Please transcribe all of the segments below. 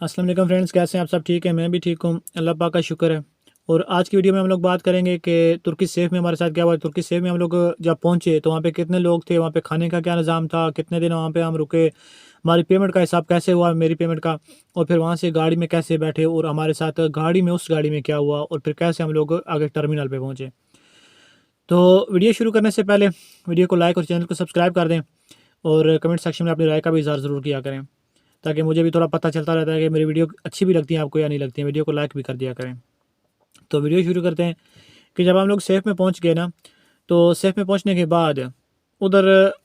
अस्सलाम वालेकुम फ्रेंड्स, कैसे हैं आप सब? ठीक है, मैं भी ठीक हूँ, अल्लाह पाक का शुक्र है। और आज की वीडियो में हम लोग बात करेंगे कि तुर्की सेफ में हमारे साथ क्या हुआ। तुर्की सेफ में हम लोग जब पहुँचे तो वहाँ पे कितने लोग थे, वहाँ पे खाने का क्या निज़ाम था, कितने दिन वहाँ पे हम रुके, हमारी पेमेंट का हिसाब कैसे हुआ, मेरी पेमेंट का, और फिर वहाँ से गाड़ी में कैसे बैठे और हमारे साथ गाड़ी में उस गाड़ी में क्या हुआ, और फिर कैसे हम लोग आगे टर्मिनल पर पहुँचे। तो वीडियो शुरू करने से पहले वीडियो को लाइक और चैनल को सब्सक्राइब कर दें, और कमेंट सेक्शन में अपनी राय का भी इज़हार ज़रूर किया करें, ताकि मुझे भी थोड़ा पता चलता रहता है कि मेरी वीडियो अच्छी भी लगती है आपको या नहीं लगती है। वीडियो को लाइक भी कर दिया करें। तो वीडियो शुरू करते हैं कि जब हम लोग सेफ़ में पहुंच गए ना, तो सेफ़ में पहुंचने के बाद उधर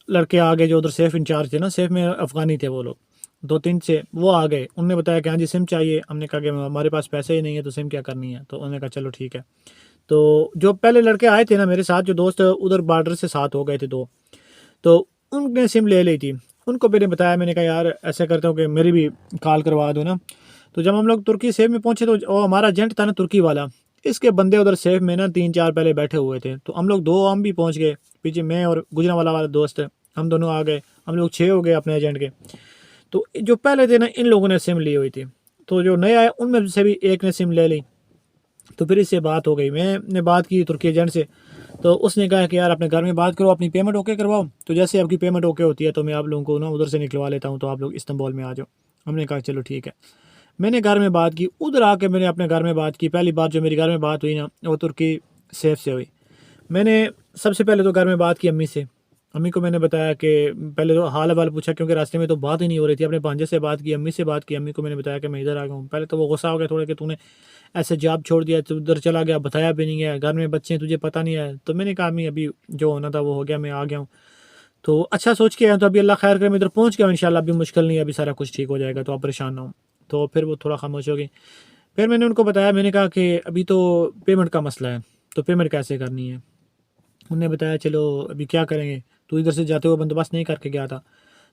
लड़के आ गए जो उधर सेफ़ इंचार्ज थे ना, सेफ़ में अफ़गानी थे वो लोग, 2-3 से वो आ गए। उन्होंने बताया कि हाँ जी सिम चाहिए। हमने कहा कि हमारे पास पैसे ही नहीं है तो सिम क्या करनी है। तो उन्होंने कहा चलो ठीक है। तो जो पहले लड़के आए थे ना मेरे साथ, जो दोस्त उधर बॉर्डर से साथ हो गए थे दो, तो उनने सिम ले ली थी। उनको मैंने बताया, मैंने कहा यार ऐसा करता हूँ कि मेरी भी कॉल करवा दो ना। तो जब हम लोग तुर्की सेफ में पहुंचे तो वो हमारा एजेंट था ना तुर्की वाला, इसके बंदे उधर सेफ में ना 3-4 पहले बैठे हुए थे। तो हम लोग दो हम भी पहुंच गए पीछे, मैं और गुजरा वाला दोस्त है, हम दोनों आ गए। हम लोग 6 हो गए अपने एजेंट के। तो जो पहले थे ना इन लोगों ने सिम ली हुई थी, तो जो नए आए उनमें से भी एक ने सिम ले ली। तो फिर इससे बात हो गई, मैंने बात की तुर्की एजेंट से। तो उसने कहा कि यार अपने घर में बात करो, अपनी पेमेंट ओके करवाओ। तो जैसे आपकी पेमेंट ओके होती है तो मैं आप लोगों को ना उधर से निकलवा लेता हूँ, तो आप लोग इस्तांबुल में आ जाओ। हमने कहा चलो ठीक है। मैंने घर में बात की, उधर आके मैंने अपने घर में बात की। पहली बात जो मेरी घर में बात हुई ना, वो तुर्की सेफ से हुई। मैंने सबसे पहले तो घर में बात की अम्मी से। अम्मी को मैंने बताया कि पहले तो हाल हवाल पूछा, क्योंकि रास्ते में तो बात ही नहीं हो रही थी। अपने भांजे से बात की, अम्मी से बात की। अम्मी को मैंने बताया कि मैं इधर आ गया हूँ। पहले तो वो गुस्सा हो गया थोड़ा कि तूने ऐसे जॉब छोड़ दिया, तू उधर चला गया, बताया भी नहीं है, घर में बच्चे हैं तुझे पता नहीं है। तो मैंने कहा अम्मी अभी जो होना था वो हो गया, मैं आ गया हूँ। तो अच्छा सोच के आया, तो अभी अल्लाह खैर करे मैं इधर पहुँच गया हूँ इंशाल्लाह। अभी मुश्किल नहीं है, अभी सारा कुछ ठीक हो जाएगा, तो आप परेशान ना हो। तो फिर वो थोड़ा खामोश हो गई। फिर मैंने उनको बताया, मैंने कहा कि अभी तो पेमेंट का मसला है, तो पेमेंट कैसे करनी है। उन्होंने बताया चलो अभी क्या करेंगे, तू इधर से जाते हुए बंदोबस्त नहीं करके गया था।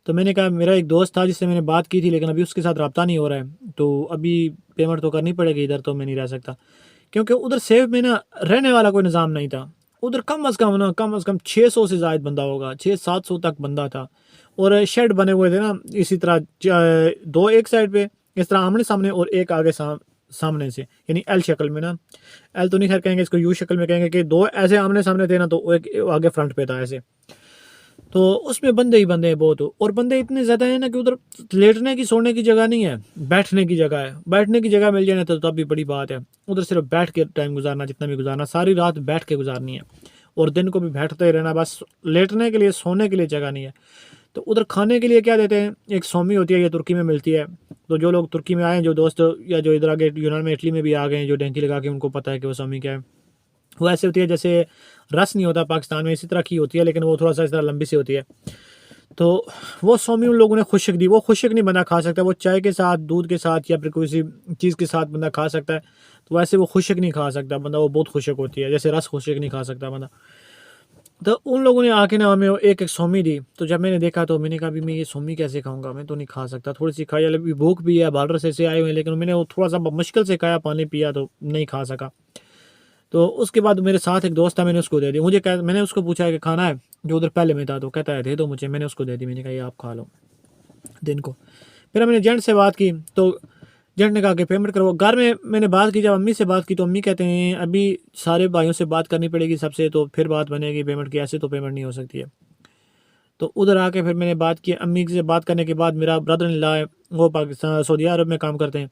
तो मैंने कहा मेरा एक दोस्त था जिससे मैंने बात की थी, लेकिन अभी उसके साथ रब्ता नहीं हो रहा है, तो अभी पेमेंट तो करनी पड़ेगी, इधर तो मैं नहीं रह सकता। क्योंकि उधर सेव में ना रहने वाला कोई निज़ाम नहीं था। उधर कम अज़ कम 600 से ज़ायद बंदा होगा, 600-700 तक बंदा था। और शेड बने हुए थे ना इसी तरह, दो एक साइड पे इस तरह आमने सामने, और एक आगे सामने से, यानी एल शक्ल में ना। एल तो नहीं खैर कहेंगे इसको, यू शक्ल में कहेंगे कि दो ऐसे आमने सामने थे ना, तो एक आगे फ्रंट पे था ऐसे। तो उसमें बंदे ही बंदे हैं बहुत, और बंदे इतने ज़्यादा हैं ना कि उधर लेटने की सोने की जगह नहीं है, बैठने की जगह है। बैठने की जगह मिल जाए ना तो तब भी बड़ी बात है। उधर सिर्फ बैठ के टाइम गुजारना, जितना भी गुजारना, सारी रात बैठ के गुजारनी है, और दिन को भी बैठते ही रहना। बस लेटने के लिए सोने के लिए जगह नहीं है। तो उधर खाने के लिए क्या देते हैं, एक सोमी होती है, ये तुर्की में मिलती है। तो जो लोग तुर्की में आए हैं, जो दोस्त या जो इधर आगे यूनान में इटली में भी आ गए हैं, जो डेंकी लगा के, उनको पता है कि वो सोमी क्या है। वो ऐसे होती है जैसे रस नहीं होता पाकिस्तान में, इसी तरह की होती है, लेकिन वो थोड़ा सा इस तरह लंबी सी होती है। तो वो सोमी उन लोगों ने खुशक दी। वो खुशक नहीं बंदा खा सकता, वो चाय के साथ, दूध के साथ, या फिर किसी चीज़ के साथ बंदा खा सकता है। तो वैसे वो खुशक नहीं खा सकता बंदा, वो बहुत खुशक होती है, जैसे रस खुशक नहीं खा सकता बंदा। तो उन लोगों ने आके ना हमें एक एक सोमी दी। तो जब मैंने देखा तो मैंने कहा भी मैं ये सोमी कैसे खाऊंगा, मैं तो नहीं खा सकता। थोड़ी सी खाई, अभी भूख भी है, बार्डर से आए हुए हैं, लेकिन मैंने वो थोड़ा सा मुश्किल से खाया, पानी पिया, तो नहीं खा सका। तो उसके बाद मेरे साथ एक दोस्त था, मैंने उसको दे दी। मैंने उसको पूछा कि खाना है, जो उधर पहले में था, तो कहता है दे दो मुझे। मैंने उसको दे दी, मैंने कहा ये आप खा लो दिन को। फिर मैंने एजेंट से बात की, तो एजेंट ने कहा कि पेमेंट करो। घर में मैंने बात की, जब अम्मी से बात की तो अम्मी कहते हैं अभी सारे भाइयों से बात करनी पड़ेगी सबसे, तो फिर बात बनेगी पेमेंट की, ऐसे तो पेमेंट नहीं हो सकती है। तो उधर आके फिर मैंने बात की अम्मी से। बात करने के बाद मेरा ब्रदर इन लॉ है, वो पाकिस्तान सऊदी अरब में काम करते हैं,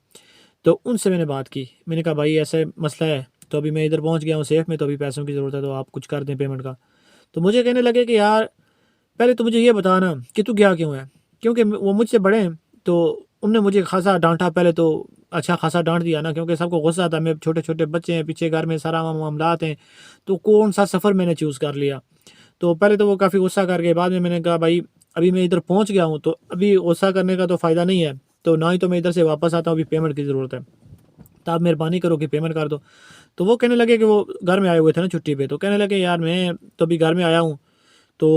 तो उनसे मैंने बात की। मैंने कहा भाई ऐसा मसला है, तो अभी मैं इधर पहुंच गया हूँ सेफ में, तो अभी पैसों की ज़रूरत है, तो आप कुछ कर दें पेमेंट का। तो मुझे कहने लगे कि यार पहले तो मुझे ये बताना कि तू गया क्यों है, क्योंकि वो मुझसे बड़े हैं। तो उनने मुझे खासा डांटा पहले तो, अच्छा खासा डांट दिया ना, क्योंकि सबको गुस्सा था, मैं छोटे छोटे बच्चे हैं पीछे, घर में सारा मामलात हैं, तो कौन सा सफ़र मैंने चूज़ कर लिया। तो पहले तो वो काफ़ी गुस्सा कर गए। बाद में मैंने कहा भाई अभी मैं इधर पहुंच गया हूँ, तो अभी गुस्सा करने का तो फ़ायदा नहीं है, तो ना ही तो मैं इधर से वापस आता हूँ, अभी पेमेंट की ज़रूरत है, तो आप मेहरबानी करो कि पेमेंट कर दो। तो वो कहने लगे कि वो घर में आए हुए थे ना छुट्टी पे, तो कहने लगे यार मैं तो अभी घर में आया हूँ, तो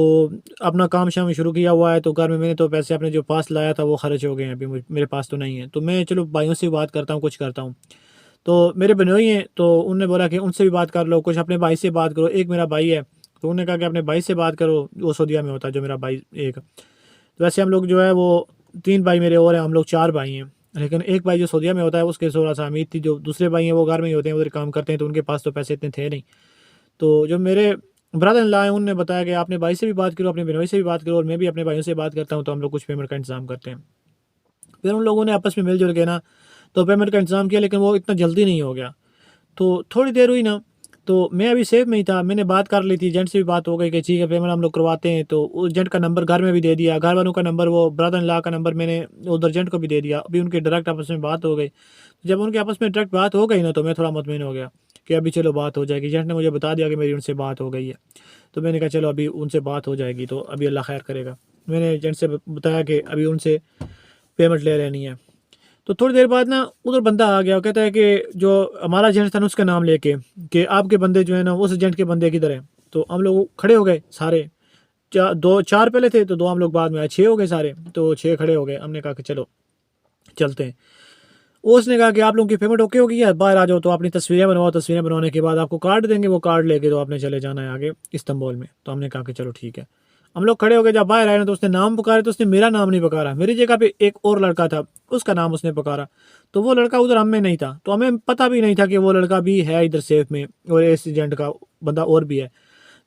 अपना काम शाम शुरू किया हुआ है, तो घर में मैंने तो पैसे अपने जो पास लाया था वो खर्च हो गए हैं, अभी मेरे पास तो नहीं है। तो मैं चलो भाइयों से बात करता हूँ, कुछ करता हूँ। तो मेरे बहनोई हैं, तो उनने बोला कि उनसे भी बात कर लो, कुछ अपने भाई से बात करो। एक मेरा भाई है, तो उन्होंने कहा कि अपने भाई से बात करो, वो सऊदीया में होता है जो मेरा भाई एक। तो वैसे हम लोग जो है वो 3 भाई मेरे और हैं, हम लोग 4 भाई हैं। लेकिन एक भाई जो सऊदीया में होता है उसके थोड़ा सा उम्मीद थी, जो दूसरे भाई हैं वो घर में ही होते हैं, उधर काम करते हैं, तो उनके पास तो पैसे इतने थे नहीं। तो जो मेरे ब्रदर इन लॉ हैं उन्होंने बताया कि आपने भाई से भी बात करो, अपने बहनोई से भी बात करो, और मैं भी अपने भाइयों से बात करता हूँ, तो हम लोग कुछ पेमेंट का इंतजाम करते हैं। फिर उन लोगों ने आपस में मिलजुल के ना तो पेमेंट का इंतजाम किया, लेकिन वो इतना जल्दी नहीं हो गया। तो थोड़ी देर हुई ना, तो मैं अभी सेफ में ही था, मैंने बात कर ली थी, एजेंट से भी बात हो गई कि ठीक है पेमेंट हम लोग करवाते हैं। तो उस एजेंट का नंबर घर में भी दे दिया, घर वालों का नंबर, वो ब्रदर इन लॉ का नंबर मैंने उधर एजेंट को भी दे दिया। अभी उनके डायरेक्ट आपस में बात हो गई। जब उनके आपस में डायरेक्ट बात हो गई ना, तो मैं थोड़ा मुतमिन हो गया कि अभी चलो बात हो जाएगी। एजेंट ने मुझे बता दिया कि मेरी उनसे बात हो गई है। तो मैंने कहा चलो अभी उनसे बात हो जाएगी, तो अभी अल्लाह खैर करेगा। मैंने एजेंट से बताया कि अभी उनसे पेमेंट ले लेनी है। तो थोड़ी देर बाद ना उधर बंदा आ गया, वो कहता है कि जो हमारा एजेंट था ना उसका नाम लेके, कि आपके बंदे जो है ना उस एजेंट के बंदे किधर हैं। तो हम लोग खड़े हो गए सारे, दो चार पहले थे तो दो हम लोग बाद में आए, 6 हो गए सारे, तो 6 खड़े हो गए। हमने कहा कि चलो चलते हैं। उसने कहा कि आप लोगों की पेमेंट ओके होगी या बाहर आ जाओ, तो अपनी तस्वीरें बनवाओ, तस्वीरें बनवाने के बाद आपको कार्ड देंगे, वो कार्ड लेके तो आपने चले जाना है आगे इस्तांबुल में। तो हमने कहा कि चलो ठीक है। हम लोग खड़े हो गए, जब बाहर आए ना तो उसने नाम पुकारा, तो उसने मेरा नाम नहीं पुकारा, मेरी जगह पे एक और लड़का था उसका नाम उसने पुकारा। तो वो लड़का उधर हम में नहीं था, तो हमें पता भी नहीं था कि वो लड़का भी है इधर सेफ में और इस एजेंट का बंदा और भी है।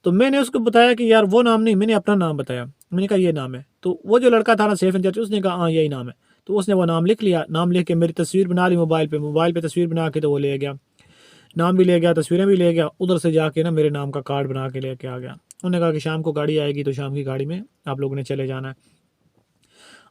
तो मैंने उसको बताया कि यार वो नाम नहीं, मैंने अपना नाम बताया, मैंने कहा ये नाम है। तो वो जो लड़का था ना सेफ इंचार्ज, उसने कहा हाँ यही नाम है। तो उसने वो नाम लिख लिया, नाम लिख के मेरी तस्वीर बना ली मोबाइल पे तस्वीर बना के, तो वो ले गया, नाम भी ले गया, तस्वीरें भी ले गया। उधर से जाके ना मेरे नाम का कार्ड बना के लेके आ गया। उन्होंने कहा कि शाम को गाड़ी आएगी, तो शाम की गाड़ी में आप लोगों ने चले जाना है।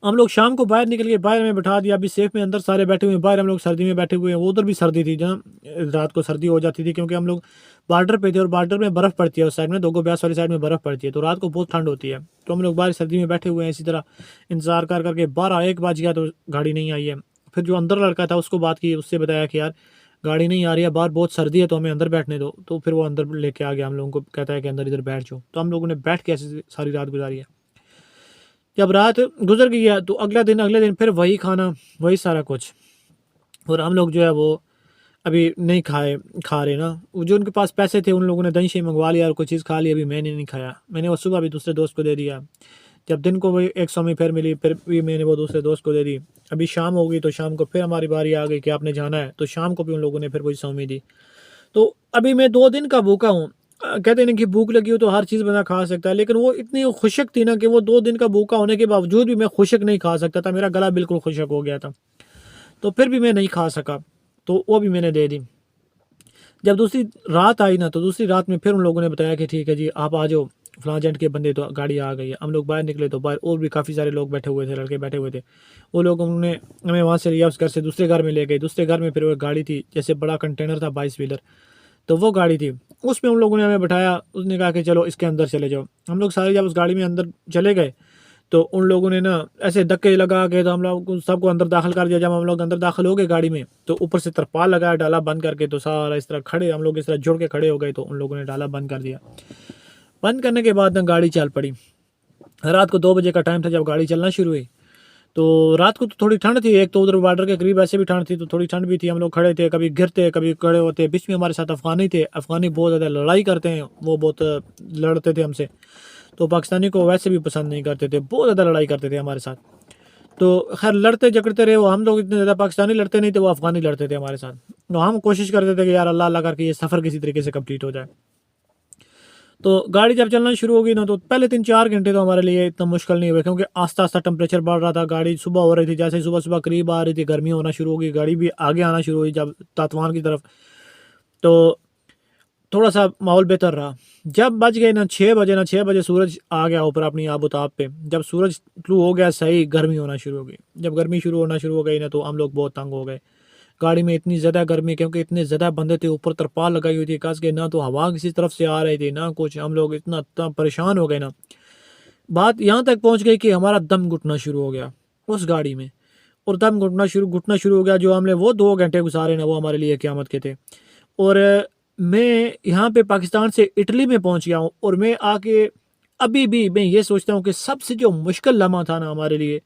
हम लोग शाम को बाहर निकल गए, बाहर में बैठा दिया। अभी सेफ में अंदर सारे बैठे हुए हैं, बाहर हम लोग सर्दी में बैठे हुए हैं। वो उधर भी सर्दी थी, जहाँ रात को सर्दी हो जाती थी, क्योंकि हम लोग बॉर्डर पे थे और बॉर्डर में बर्फ़ पड़ती है उस साइड में, दोगो ब्यास वाली साइड में बर्फ़ पड़ती है, तो रात को बहुत ठंड होती है। तो हम लोग बाहर सर्दी में बैठे हुए हैं इसी तरह इंतज़ार कर करके। 12-1 बज गया तो गाड़ी नहीं आई है। फिर जो अंदर लड़का था उसको बात की, उससे बताया कि यार गाड़ी नहीं आ रही है, बाहर बहुत सर्दी है, तो हमें अंदर बैठने दो। तो फिर वो अंदर लेके आ गया हम लोगों को, कहता है कि अंदर इधर बैठ जाओ। तो हम लोगों ने बैठ के ऐसे सारी रात गुजारी है। जब रात गुजर गई है तो अगले दिन फिर वही खाना, वही सारा कुछ। और हम लोग जो है वो अभी नहीं खा रहे ना। वो जो उनके पास पैसे थे उन लोगों ने दही शही मंगवा लिया और कुछ चीज़ खा ली। अभी मैंने नहीं खाया, मैंने वो सुबह भी दूसरे दोस्त को दे दिया। जब दिन को वही 100 में फिर मिली, फिर भी मैंने वो दूसरे दोस्त को दे दी। अभी शाम हो गई तो शाम को फिर हमारी बारी आ गई कि आपने जाना है, तो शाम को भी उन लोगों ने फिर वही सौमी दी। तो अभी मैं 2 दिन का भूखा हूँ। कहते हैं ना कि भूख लगी हो तो हर चीज़ बंदा खा सकता है, लेकिन वो इतनी खुशक थी ना कि वो 2 दिन का भूखा होने के बावजूद भी मैं खुशक नहीं खा सकता था, मेरा गला बिल्कुल खुशक हो गया था। तो फिर भी मैं नहीं खा सका, तो वो भी मैंने दे दी। जब दूसरी रात आई ना, तो दूसरी रात में फिर उन लोगों ने बताया कि ठीक है जी आप आ जाओ, फलां एजेंट के बंदे, तो गाड़ी आ गई है। हम लोग बाहर निकले तो बाहर और भी काफ़ी सारे लोग बैठे हुए थे, लड़के बैठे हुए थे। वो लोग उन्होंने हमें वहाँ से लिया, उस घर से दूसरे घर में ले गए। दूसरे घर में फिर वो गाड़ी थी, जैसे बड़ा कंटेनर था 22 व्हीलर, तो वो गाड़ी थी, उसमें उन लोगों ने हमें बैठाया। उसने कहा कि चलो इसके अंदर चले जाओ। हम लोग सारे जब उस गाड़ी में अंदर चले गए, तो उन लोगों ने ना ऐसे धक्के लगा के तो हम लोग सबको अंदर दाखिल कर दिया। जब हम लोग अंदर दाखिल हो गए गाड़ी में, तो ऊपर से तरपाल लगाया, डाला बंद करके, तो सारा इस तरह खड़े हम लोग इस तरह जुड़ के खड़े हो गए। तो उन लोगों ने डाला बंद कर दिया। बंद करने के बाद ना गाड़ी चल पड़ी। रात को 2 बजे का टाइम था जब गाड़ी चलना शुरू हुई। तो रात को तो थोड़ी ठंड थी, एक तो उधर बॉर्डर के करीब ऐसे भी ठंड थी, तो थोड़ी ठंड भी थी। हम लोग खड़े थे, कभी गिरते कभी खड़े होते। बीच में हमारे साथ अफ़गानी थे, अफ़गानी बहुत ज़्यादा लड़ाई करते हैं, वो बहुत लड़ते थे हमसे। तो पाकिस्तानी को वैसे भी पसंद नहीं करते थे, बहुत ज़्यादा लड़ाई करते थे हमारे साथ। तो खैर लड़ते झगड़ते रहे वो। हम लोग इतने ज़्यादा पाकिस्तानी लड़ते नहीं थे, वो अफ़गानी लड़ते थे हमारे साथ। तो हम कोशिश करते थे कि यार अल्लाह अल्लाह करके ये सफ़र किसी तरीके से कंप्लीट हो जाए। तो गाड़ी जब चलना शुरू हो गई ना, तो पहले 3-4 घंटे तो हमारे लिए इतना मुश्किल नहीं हुआ, क्योंकि आस्ता आस्ता टेम्परेचर बढ़ रहा था। गाड़ी सुबह हो रही थी, जैसे सुबह सुबह करीब आ रही थी गर्मी होना शुरू हो गई, गाड़ी भी आगे आना शुरू हुई जब तातवान की तरफ। तो थोड़ा सा माहौल बेहतर रहा। जब बज गए ना 6 बजे, ना 6 बजे सूरज आ गया ऊपर अपनी आबोताब पे। जब सूरज टलू हो गया सही, गर्मी होना शुरू हो गई। जब गर्मी शुरू होना शुरू हो गई ना, तो हम लोग बहुत तंग हो गए। गाड़ी में इतनी ज़्यादा गर्मी, क्योंकि इतने ज़्यादा बंदे थे, ऊपर तरपाल लगाई हुई थी कस के, ना तो हवा किसी तरफ से आ रही थी ना कुछ। हम लोग इतना परेशान हो गए ना, बात यहाँ तक पहुँच गई कि हमारा दम घुटना शुरू हो गया उस गाड़ी में। और दम घुटना शुरू हो गया। जो हमने वो 2 घंटे गुजारे ना, वो हमारे लिए क़यामत के थे। और मैं यहाँ पे पाकिस्तान से इटली में पहुँच गया हूँ, और मैं आके अभी भी मैं ये सोचता हूँ कि सबसे जो मुश्किल लम्हा था ना हमारे लिए,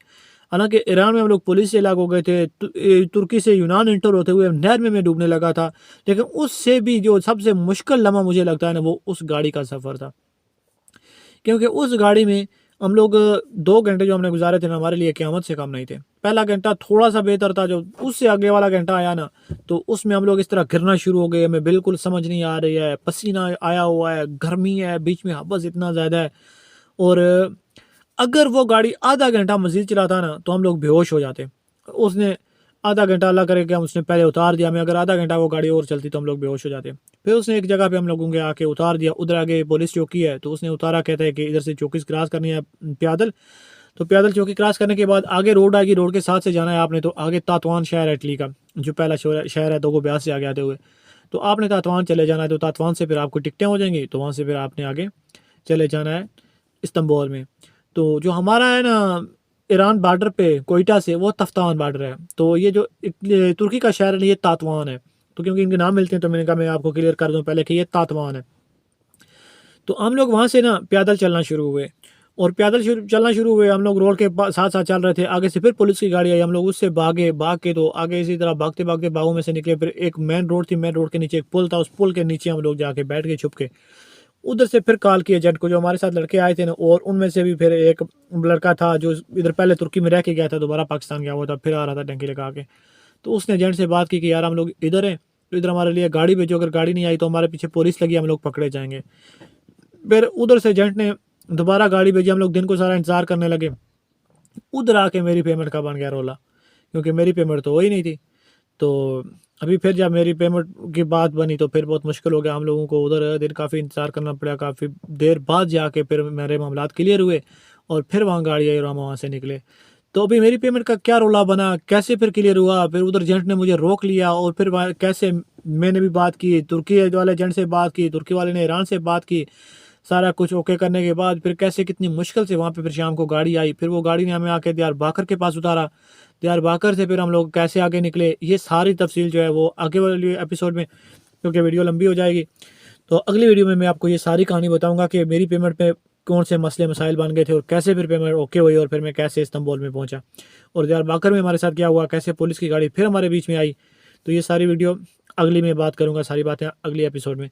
हालांकि ईरान में हम लोग पुलिस से अलग हो गए थे, तुर्की से यूनान इंटर होते हुए नहर में मैं डूबने लगा था, लेकिन उससे भी जो सबसे मुश्किल लम्हा मुझे लगता है ना, वो उस गाड़ी का सफ़र था। क्योंकि उस गाड़ी में हम लोग 2 घंटे जो हमने गुज़ारे थे ना, हमारे लिए क़यामत से कम नहीं थे। पहला घंटा थोड़ा-सा बेहतर था, जो उससे आगे वाला घंटा आया ना, तो उसमें हम लोग इस तरह गिरना शुरू हो गए, हमें बिल्कुल समझ नहीं आ रही है, पसीना आया हुआ है, गर्मी है, बीच में हबस इतना ज़्यादा है। और अगर वो गाड़ी आधा घंटा मज़ीद चलाता ना, तो हम लोग बेहोश हो जाते। उसने आधा घंटा अल्लाह करे कि हम उसने पहले उतार दिया हमें, अगर आधा घंटा वो गाड़ी और चलती तो हम लोग बेहोश हो जाते। फिर उसने एक जगह पे हम लोगों के आके उतार दिया, उधर आगे पुलिस चौकी है, तो उसने उतारा, कहता है कि इधर से चौकी क्रॉस करनी है पैदल। तो पैदल चौकी क्रॉस करने के बाद आगे रोड आएगी, रोड के साथ से जाना है आपने, तो आगे तातवान शहर है इटली का, जो पहला शहर है, तो ब्यास से आगे आते हुए, तो आपने तातवान चले जाना है। तो तातवान से फिर आपको टिकटें हो जाएंगी, तो वहाँ से फिर आपने आगे चले जाना है इस्तांबुल में। तो जो हमारा है ना ईरान बॉर्डर पे कोयटा से, वो तफ्तान बॉर्डर है। तो ये जो तुर्की का शहर है, ये तातवान है। तो क्योंकि इनके नाम मिलते हैं, तो मैंने कहा मैं आपको क्लियर कर दूं पहले कि ये तातवान है। तो हम लोग वहाँ से ना पैदल चलना शुरू हुए, और पैदल चलना शुरू हुए, हम लोग रोड के साथ साथ चल रहे थे। आगे से फिर पुलिस की गाड़ी आई, हम लोग उससे भागे, भाग के तो आगे इसी तरह भागते भागते बागों में से निकले। फिर एक मेन रोड थी, मेन रोड के नीचे एक पुल था, उस पुल के नीचे हम लोग जाके बैठ गए छुप के। उधर से फिर कॉल किया एजेंट को, जो हमारे साथ लड़के आए थे ना, और उनमें से भी फिर एक लड़का था जो इधर पहले तुर्की में रह के गया था, दोबारा पाकिस्तान गया हुआ था, फिर आ रहा था टंकी लगा के। तो उसने एजेंट से बात की कि यार हम लोग इधर हैं, तो इधर हमारे लिए गाड़ी भेजो, अगर गाड़ी नहीं आई तो हमारे पीछे पुलिस लगी, हम लोग पकड़े जाएंगे। फिर उधर से एजेंट ने दोबारा गाड़ी भेजी, हम लोग दिन को सारा इंतजार करने लगे। उधर आके मेरी पेमेंट का बन गया रोला, क्योंकि मेरी पेमेंट तो हो ही नहीं थी। तो अभी फिर जब मेरी पेमेंट की बात बनी, तो फिर बहुत मुश्किल हो गया हम लोगों को, उधर दिन काफ़ी इंतज़ार करना पड़ा, काफ़ी देर बाद जाके फिर मेरे मामलात क्लियर हुए, और फिर वहाँ गाड़ी आई और हम वहाँ से निकले। तो अभी मेरी पेमेंट का क्या रोला बना, कैसे फिर क्लियर हुआ, फिर उधर एजेंट ने मुझे रोक लिया, और फिर कैसे मैंने भी बात की, तुर्की वाले एजेंट से बात की, तुर्की वाले ने ईरान से बात की। सारा कुछ ओके करने के बाद फिर कैसे कितनी मुश्किल से वहाँ पे फिर शाम को गाड़ी आई, फिर वो गाड़ी ने हमें आके दियार बाकर के पास उतारा। दियार बाकर से फिर हम लोग कैसे आगे निकले, ये सारी तफसील जो है वो आगे वाले एपिसोड में, क्योंकि वीडियो लंबी हो जाएगी, तो अगली वीडियो में मैं आपको ये सारी कहानी बताऊंगा कि मेरी पेमेंट पे कौन से मसले मसाइल बन गए थे, और कैसे फिर पेमेंट ओके हुई, और फिर मैं कैसे इस्तांबुल में पहुंचा, और दियार बाकर में हमारे साथ क्या हुआ, कैसे पुलिस की गाड़ी फिर हमारे बीच में आई। तो ये सारी वीडियो अगली में बात करूँगा, सारी बातें अगली एपिसोड में।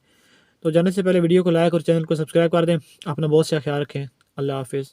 तो जाने से पहले वीडियो को लाइक और चैनल को सब्सक्राइब कर दें। अपना बहुत सा ख्याल रखें। अल्लाह हाफिज़।